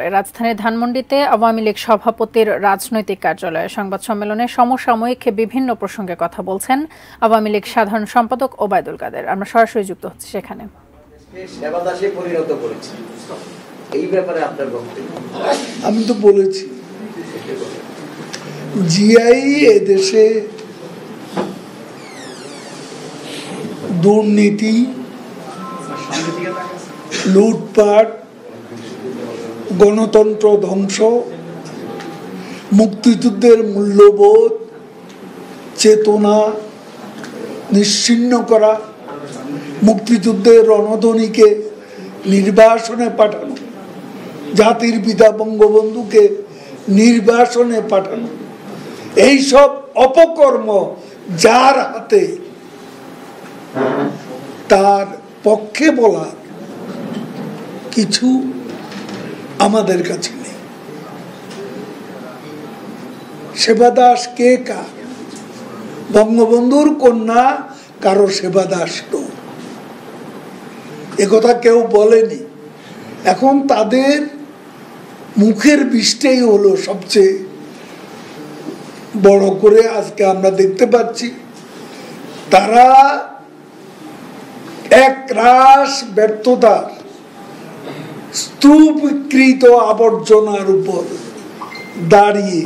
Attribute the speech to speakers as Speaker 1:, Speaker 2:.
Speaker 1: রাজধানীর ধানমন্ডিতে আওয়ামী লীগ সভাপতির রাজনৈতিক কার্যালয়ে সংবাদ সম্মেলনে সমসাময়িক বিভিন্ন প্রসঙ্গে কথা বলছেন আওয়ামী লীগ সাধারণ সম্পাদক ওবায়দুল কাদের। আমরা সরাসরি যুক্ত হচ্ছি সেখানে।
Speaker 2: সেবাদাসে পরিণত করেছে, এই ব্যাপারে আপনার বক্তব্য?
Speaker 3: আমি তো বলেছি জিআই এদেশে দুর্নীতি, লুটপাট, গণতন্ত্র ধ্বংস, মুক্তিযুদ্ধের মূল্যবোধ চেতনা নিশ্চিহ্ন করা, মুক্তিযুদ্ধের রণধ্বনিকে নির্বাসনে পাঠানো, জাতির পিতা বঙ্গবন্ধুকে নির্বাসনে পাঠানো, এইসব অপকর্ম যার হাতে, তার পক্ষে বলা কিছু আমাদের কাছে নেই। সেবাদাস কে কার? বঙ্গবন্ধুর কন্যা কারো সেবাদাস তো একথা কেউ বলেনি। এখন তাদের মুখের বিষটাই হলো সবচেয়ে বড় করে আজকে আমরা দেখতে পাচ্ছি। তারা এক রাশ ব্যর্থতার স্তূপীকৃত আবর্জনার উপর দাঁড়িয়ে